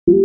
Hello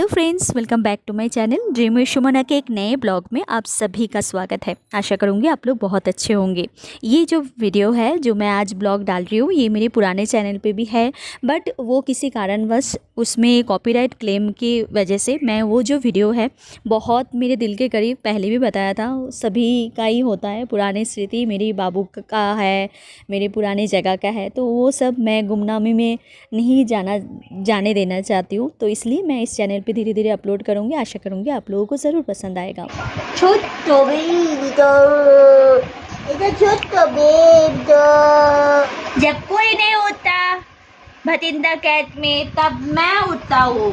friends, welcome back to my channel dream with Sumana के एक नए ब्लॉग में आप सभी का स्वागत है। आशा करूँगी आप लोग बहुत अच्छे होंगे। ये जो वीडियो है जो मैं आज ब्लॉग डाल रही हूँ ये मेरे पुराने चैनल पे भी है, बट वो किसी कारणवश उसमें कॉपीराइट क्लेम की वजह से मैं वो जो वीडियो है बहुत मेरे दिल के करीब, पहले भी बताया था, सभी का ही होता है। पुरानी स्मृति मेरी बाबू का है, मेरे पुराने जगह का है, तो वो सब मैं गुमनामी में नहीं जाने देना चाहती हूँ। तो इसलिए मैं इस चैनल पे धीरे धीरे अपलोड करूँगी। आशा करूँगी आप लोगों को ज़रूर पसंद आएगा। छोटो बेबी छोटो बेबी जब कोई नहीं होता भटिंडा कैट में तब मैं उठता हूँ।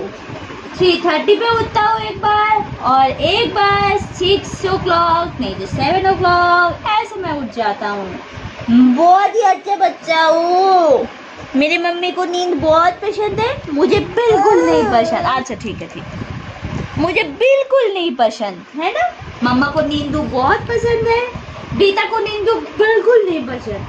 3:30 पे उठता हूँ एक बार, और एक बार 6 o'clock नहीं तो 7 o'clock ऐसे मैं उठ जाता हूँ। बहुत ही अच्छा बच्चा हूँ। मेरी मम्मी को नींद बहुत पसंद है, मुझे बिल्कुल नहीं पसंद। अच्छा ठीक है, मुझे बिल्कुल नहीं पसंद है ना। मम्मा को नींदू बहुत पसंद है, बेटा को नींदू बिल्कुल नहीं पसंद,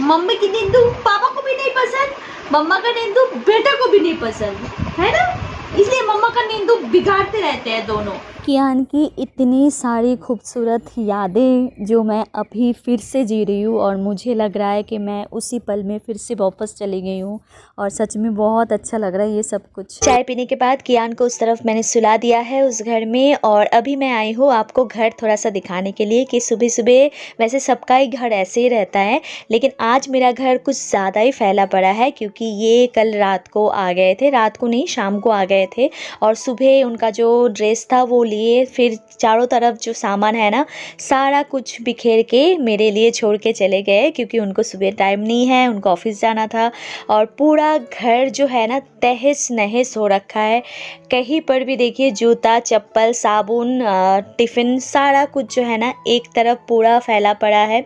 मम्मी की नींदू पापा को भी नहीं पसंद, मम्मा का नींदू बेटा को भी नहीं पसंद है ना। इसलिए मम्मा का नींदू बिगाड़ते रहते हैं दोनों। कियान की इतनी सारी खूबसूरत यादें जो मैं अभी फिर से जी रही हूँ, और मुझे लग रहा है कि मैं उसी पल में फिर से वापस चली गई हूँ, और सच में बहुत अच्छा लग रहा है ये सब कुछ। चाय पीने के बाद कियान को उस तरफ मैंने सुला दिया है उस घर में, और अभी मैं आई हूँ आपको घर थोड़ा सा दिखाने के लिए कि सुबह सुबह वैसे सबका ही घर ऐसे ही रहता है, लेकिन आज मेरा घर कुछ ज़्यादा ही फैला पड़ा है, क्योंकि ये कल रात को आ गए थे, रात को नहीं शाम को आ गए थे, और सुबह उनका जो ड्रेस था वो लिए, फिर चारों तरफ जो सामान है ना सारा कुछ बिखेर के मेरे लिए छोड़ के चले गए, क्योंकि उनको सुबह टाइम नहीं है, उनको ऑफिस जाना था। और पूरा घर जो है ना तहस नहस हो रखा है। कहीं पर भी देखिए जूता चप्पल साबुन टिफ़िन सारा कुछ जो है ना एक तरफ पूरा फैला पड़ा है।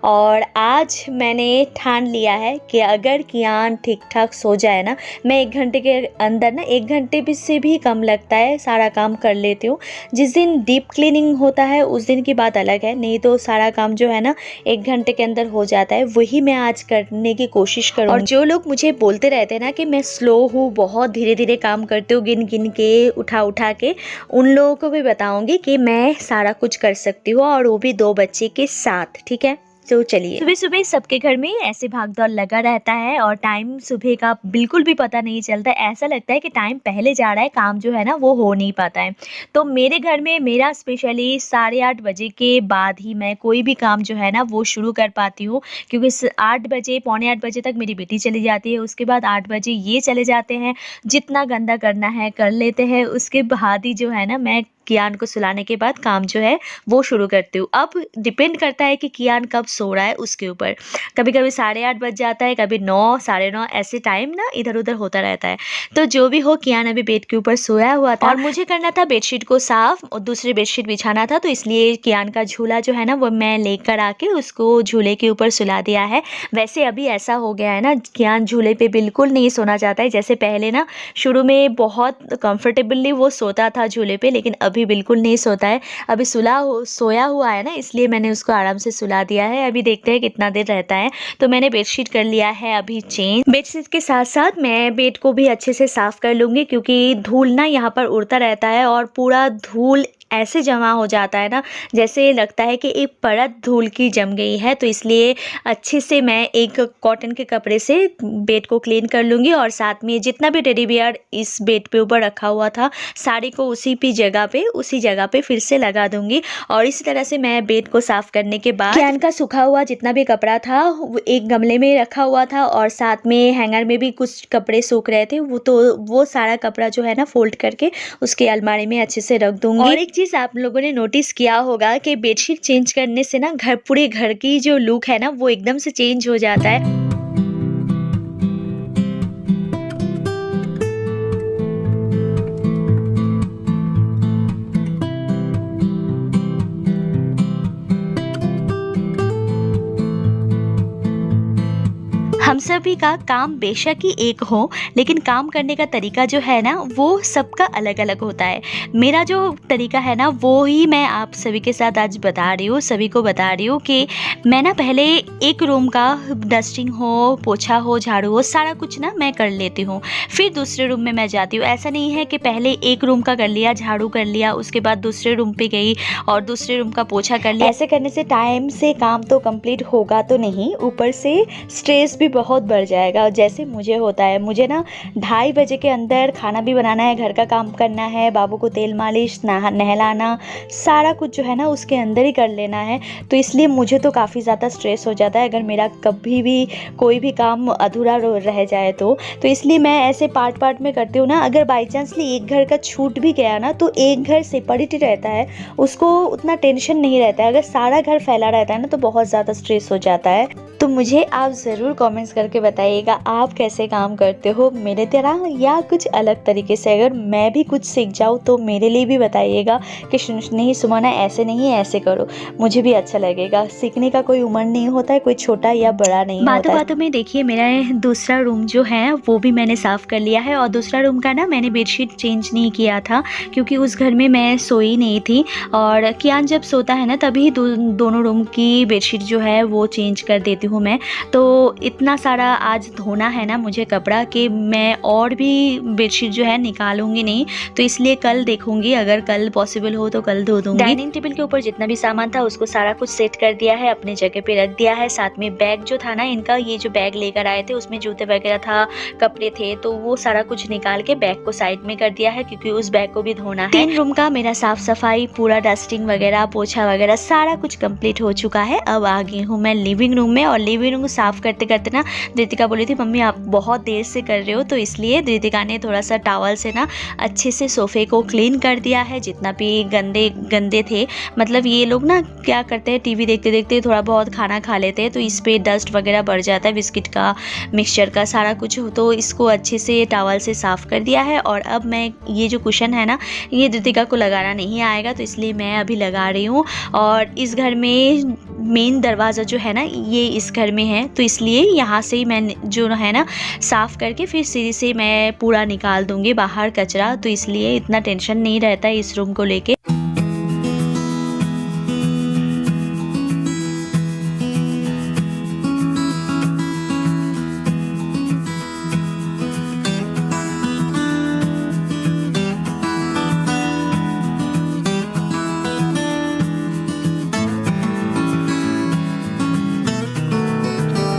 और आज मैंने ठान लिया है कि अगर कियान ठीक ठाक सो जाए ना, मैं 1 घंटे के अंदर ना, 1 घंटे भी से भी कम लगता है, सारा काम कर लेती हूँ। जिस दिन डीप क्लीनिंग होता है उस दिन की बात अलग है, नहीं तो सारा काम जो है ना 1 घंटे के अंदर हो जाता है। वही मैं आज करने की कोशिश करूँ। और जो लोग मुझे बोलते रहते हैं ना कि मैं स्लो हूँ, बहुत धीरे धीरे काम करती हूँ, गिन गिन के उठा उठा के, उन लोगों को भी बताऊँगी कि मैं सारा कुछ कर सकती हूँ, और वो भी 2 बच्चे के साथ। ठीक है, तो चलिए। सुबह सुबह सबके घर में ऐसे भागदौड़ लगा रहता है, और टाइम सुबह का बिल्कुल भी पता नहीं चलता। ऐसा लगता है कि टाइम पहले जा रहा है, काम जो है ना वो हो नहीं पाता है। तो मेरे घर में मेरा स्पेशली 8:30 बजे के बाद ही मैं कोई भी काम जो है ना वो शुरू कर पाती हूँ, क्योंकि 8 बजे पौने 8 बजे तक मेरी बेटी चली जाती है, उसके बाद 8 बजे ये चले जाते हैं, जितना गंदा करना है कर लेते हैं, उसके बाद ही जो है ना मैं कियान को सुलाने के बाद काम जो है वो शुरू करती हूँ। अब डिपेंड करता है कि कियान कब सो रहा है उसके ऊपर। कभी कभी 8:30 बज जाता है, कभी 9 9:30 ऐसे टाइम ना इधर उधर होता रहता है। तो जो भी हो, कियान अभी बेड के ऊपर सोया हुआ था, और मुझे करना था बेडशीट को साफ और दूसरी बेडशीट बिछाना था, तो इसलिए कियान का झूला जो है ना वो मैं लेकर आके उसको झूले के ऊपर सुला दिया है। वैसे अभी ऐसा हो गया है ना, कियान झूले पे बिल्कुल नहीं सोना चाहता है। जैसे पहले ना शुरू में बहुत कंफर्टेबली वो सोता था झूले पे, लेकिन अभी बिल्कुल नहीं सोता है। अभी सोया हुआ है ना, इसलिए मैंने उसको आराम से सुला दिया है। अभी देखते हैं कितना देर रहता है। तो मैंने बेडशीट कर लिया है अभी चेंज। बेडशीट के साथ साथ मैं बेड को भी अच्छे से साफ कर लूँगी, क्योंकि धूल ना यहाँ पर उड़ता रहता है, और पूरा धूल ऐसे जमा हो जाता है ना जैसे लगता है कि एक परत धूल की जम गई है। तो इसलिए अच्छे से मैं एक कॉटन के कपड़े से बेड को क्लीन कर लूँगी, और साथ में जितना भी टेडी बियर इस बेड पे ऊपर रखा हुआ था साड़ी को उसी जगह पे फिर से लगा दूंगी। और इसी तरह से मैं बेड को साफ करने के बाद कियान का सूखा हुआ जितना भी कपड़ा था वो एक गमले में रखा हुआ था, और साथ में हैंगर में भी कुछ कपड़े सूख रहे थे, वो सारा कपड़ा जो है ना फोल्ड करके उसके अलमारी में अच्छे से रख दूंगी। और एक चीज़ आप लोगों ने नोटिस किया होगा कि बेडशीट चेंज करने से ना पूरे घर की जो लुक है ना वो एकदम से चेंज हो जाता है। हम सब सभी का काम बेशक ही एक हो, लेकिन काम करने का तरीका जो है ना वो सबका अलग अलग होता है। मेरा जो तरीका है ना वो ही मैं आप सभी के साथ आज बता रही हूँ, सभी को बता रही हूँ कि मैं ना पहले एक रूम का डस्टिंग हो, पोछा हो, झाड़ू हो, सारा कुछ ना मैं कर लेती हूँ। फिर दूसरे रूम में मैं जाती हूँ। ऐसा नहीं है कि पहले एक रूम का कर लिया, झाड़ू कर लिया, उसके बाद दूसरे रूम पे गई और दूसरे रूम का पोछा कर लिया। ऐसे करने से टाइम से काम तो कंप्लीट होगा तो नहीं, ऊपर से स्ट्रेस भी बहुत बढ़ जाएगा। जैसे मुझे होता है, मुझे ना 2:30 बजे के अंदर खाना भी बनाना है, घर का काम करना है, बाबू को तेल मालिश, नहलाना, सारा कुछ जो है ना उसके अंदर ही कर लेना है। तो इसलिए मुझे तो काफ़ी ज़्यादा स्ट्रेस हो जाता है अगर मेरा कभी भी कोई भी काम अधूरा रह जाए तो इसलिए मैं ऐसे पार्ट पार्ट में करती हूँ ना। अगर बाई चांसली एक घर का छूट भी गया ना तो एक घर सेपरेट ही रहता है, उसको उतना टेंशन नहीं रहता है। अगर सारा घर फैला रहता है ना तो बहुत ज़्यादा स्ट्रेस हो जाता है। तो मुझे आप ज़रूर कमेंट्स करके बताइएगा आप कैसे काम करते हो, मेरे तरह या कुछ अलग तरीके से। अगर मैं भी कुछ सीख जाऊँ तो मेरे लिए भी बताइएगा कि नहीं सुमाना ऐसे नहीं ऐसे करो, मुझे भी अच्छा लगेगा। सीखने का कोई उम्र नहीं होता है, कोई छोटा या बड़ा नहीं होता है। बातों बातों में देखिए मेरा दूसरा रूम जो है वो भी मैंने साफ़ कर लिया है। और दूसरा रूम का ना मैंने बेडशीट चेंज नहीं किया था क्योंकि उस घर में मैं सोई नहीं थी, और कियान जब सोता है ना तभी दोनों रूम की बेडशीट जो है वो चेंज कर देती हूँ मैं। तो इतना सारा आज धोना है ना मुझे कपड़ा कि मैं और भी बेडशीट जो है निकालूंगी नहीं, तो इसलिए कल देखूंगी, अगर कल पॉसिबल हो तो कल धो दूंगी। डाइनिंग टेबल के ऊपर जितना भी सामान था उसको सारा कुछ सेट कर दिया है, अपने जगह पे रख दिया है। साथ में बैग जो था ना इनका, ये जो बैग लेकर आए थे उसमें जूते वगैरह था, कपड़े थे, तो वो सारा कुछ निकाल के बैग को साइड में कर दिया है क्योंकि उस बैग को भी धोना है। 3 रूम का मेरा साफ सफाई, पूरा डस्टिंग वगैरह, पोछा वगैरह सारा कुछ कंप्लीट हो चुका है। अब आ गई हूँ मैं लिविंग रूम में, और लिविंग रूम साफ करते करते ना धृतिका बोली थी मम्मी आप बहुत देर से कर रहे हो, तो इसलिए धृतिका ने थोड़ा सा टॉवल से ना अच्छे से सोफे को क्लीन कर दिया है। जितना भी गंदे थे, मतलब ये लोग ना क्या करते हैं टीवी देखते देखते थोड़ा बहुत खाना खा लेते हैं तो इस पे डस्ट वगैरह बढ़ जाता है, बिस्किट का, मिक्सचर का, सारा कुछ। तो इसको अच्छे से टॉवल से साफ कर दिया है। और अब मैं ये जो कुशन है ना ये धृतिका को लगाना नहीं आएगा, तो इसलिए मैं अभी लगा रही हूँ। और इस घर में मेन दरवाज़ा जो है ना ये इस घर में है, तो इसलिए यहाँ से ही मैं जो है ना साफ़ करके फिर सीढ़ी से मैं पूरा निकाल दूँगी बाहर कचरा, तो इसलिए इतना टेंशन नहीं रहता है इस रूम को लेके।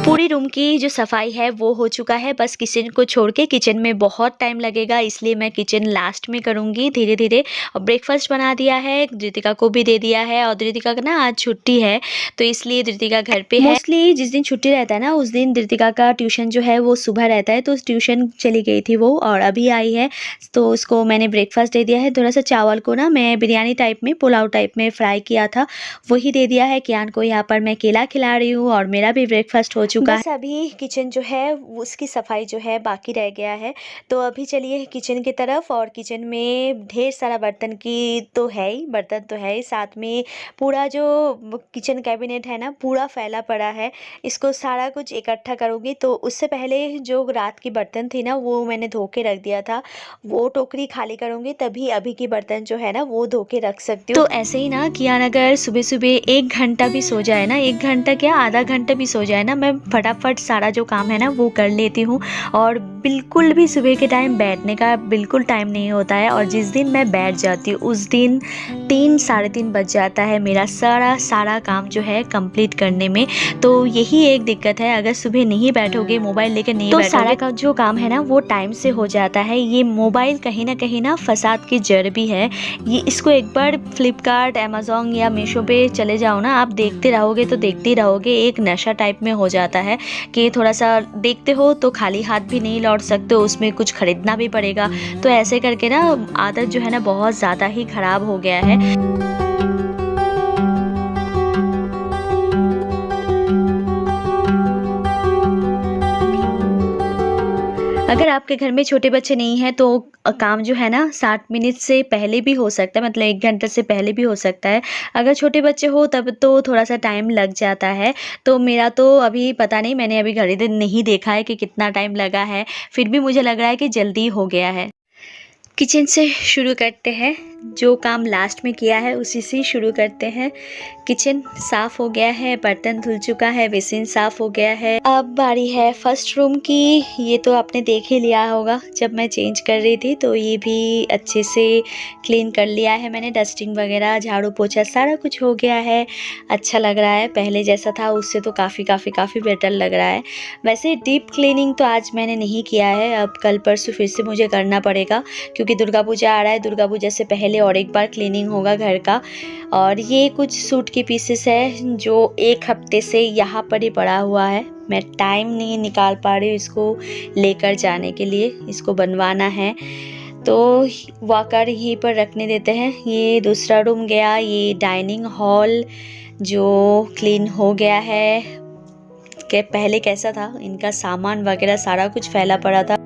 पूरी रूम की जो सफाई है वो हो चुका है, बस किचन को छोड़ के। किचन में बहुत टाइम लगेगा इसलिए मैं किचन लास्ट में करूँगी धीरे धीरे। और ब्रेकफास्ट बना दिया है, धृतिका को भी दे दिया है। और धृतिका का ना आज छुट्टी है तो इसलिए धृतिका घर पे है। मोस्टली जिस दिन छुट्टी रहता है ना उस दिन धृतिका का ट्यूशन जो है वो सुबह रहता है, तो ट्यूशन चली गई थी वो और अभी आई है, तो उसको मैंने ब्रेकफास्ट दे दिया है। थोड़ा सा चावल को ना मैं बिरयानी टाइप में, पुलाव टाइप में फ्राई किया था, वही दे दिया है। कियान को यहाँ पर मैं केला खिला रही हूँ और मेरा भी ब्रेकफास्ट हो चुका है। बस अभी किचन जो है उसकी सफाई जो है बाकी रह गया है, तो अभी चलिए किचन की तरफ। और किचन में ढेर सारा बर्तन तो है ही, साथ में पूरा जो किचन कैबिनेट है ना पूरा फैला पड़ा है, इसको सारा कुछ इकट्ठा करूँगी। तो उससे पहले जो रात की बर्तन थी ना वो मैंने धो के रख दिया था, वो टोकरी खाली करूँगी तभी अभी की बर्तन जो है ना वो धो के रख सकती हूँ। तो ऐसे ही ना कियान अगर सुबह सुबह 1 घंटा भी सो जाए ना, 1 घंटा क्या आधा घंटा भी सो जाए ना, मैं फटाफट सारा जो काम है ना वो कर लेती हूँ। और बिल्कुल भी सुबह के टाइम बैठने का बिल्कुल टाइम नहीं होता है, और जिस दिन मैं बैठ जाती हूँ उस दिन 3 साढ़े 3 बज जाता है मेरा सारा काम जो है कंप्लीट करने में। तो यही एक दिक्कत है, अगर सुबह नहीं बैठोगे, मोबाइल लेकर नहीं बैठोगे, तो सारा का जो काम है ना वो टाइम से हो जाता है। ये मोबाइल कहीं ना फसाद की जड़ भी है। ये इसको एक बार फ्लिपकार्ट, अमेज़ॉन या मीशो पे चले जाओ ना, आप देखते रहोगे तो देखते रहोगे, एक नशा टाइप में हो जाता है कि थोड़ा सा देखते हो तो खाली हाथ भी नहीं लौट सकते, उसमें कुछ खरीदना भी पड़ेगा। तो ऐसे करके ना आदत जो है ना बहुत ज़्यादा ही ख़राब हो गया है। अगर आपके घर में छोटे बच्चे नहीं हैं तो काम जो है ना 60 मिनट से पहले भी हो सकता है, मतलब 1 घंटे से पहले भी हो सकता है। अगर छोटे बच्चे हो तब तो थोड़ा-सा टाइम लग जाता है। तो मेरा तो अभी पता नहीं, मैंने अभी घड़ी नहीं देखा है कि कितना टाइम लगा है, फिर भी मुझे लग रहा है कि जल्दी हो गया है। किचन से शुरू करते हैं, जो काम लास्ट में किया है उसी से शुरू करते हैं। किचन साफ़ हो गया है, बर्तन धुल चुका है, बेसिन साफ़ हो गया है। अब बारी है फर्स्ट रूम की। ये तो आपने देख ही लिया होगा, जब मैं चेंज कर रही थी तो ये भी अच्छे से क्लीन कर लिया है मैंने। डस्टिंग वगैरह, झाड़ू पोछा सारा कुछ हो गया है। अच्छा लग रहा है, पहले जैसा था उससे तो काफ़ी बेटर लग रहा है। वैसे डीप क्लीनिंग तो आज मैंने नहीं किया है, अब कल परसों फिर से मुझे करना पड़ेगा क्योंकि दुर्गा पूजा आ रहा है। दुर्गा पूजा से पहले और एक बार क्लीनिंग होगा घर का। और ये कुछ सूट के पीसेस है जो 1 हफ्ते से यहाँ पर ही पड़ा हुआ है। मैं टाइम नहीं निकाल पा रही हूँ इसको लेकर जाने के लिए, इसको बनवाना है तो वाकर यहीं पर रखने देते हैं। ये दूसरा रूम गया, ये डाइनिंग हॉल जो क्लीन हो गया है। कि पहले कैसा था, इनका सामान वगैरह सारा कुछ फैला पड़ा था।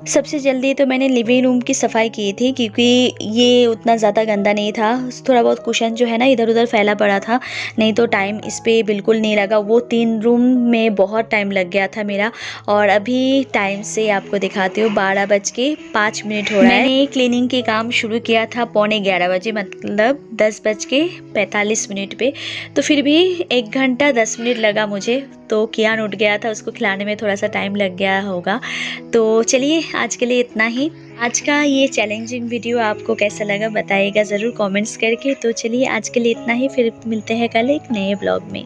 सबसे जल्दी तो मैंने लिविंग रूम की सफाई की थी क्योंकि ये उतना ज़्यादा गंदा नहीं था। थोड़ा बहुत कुशन जो है ना इधर उधर फैला पड़ा था, नहीं तो टाइम इस पे बिल्कुल नहीं लगा। वो 3 रूम में बहुत टाइम लग गया था मेरा। और अभी टाइम से आपको दिखाती हूँ, 12:05 हो रहा है। मैंने क्लीनिंग के काम शुरू किया था 11:15 बजे, मतलब 10:45 पे। तो फिर भी 1 घंटा 10 मिनट लगा मुझे। तो कियान उठ गया था, उसको खिलाने में थोड़ा सा टाइम लग गया होगा। तो चलिए आज के लिए इतना ही। आज का ये चैलेंजिंग वीडियो आपको कैसा लगा बताइएगा ज़रूर कमेंट्स करके। तो चलिए आज के लिए इतना ही, फिर मिलते हैं कल एक नए ब्लॉग में।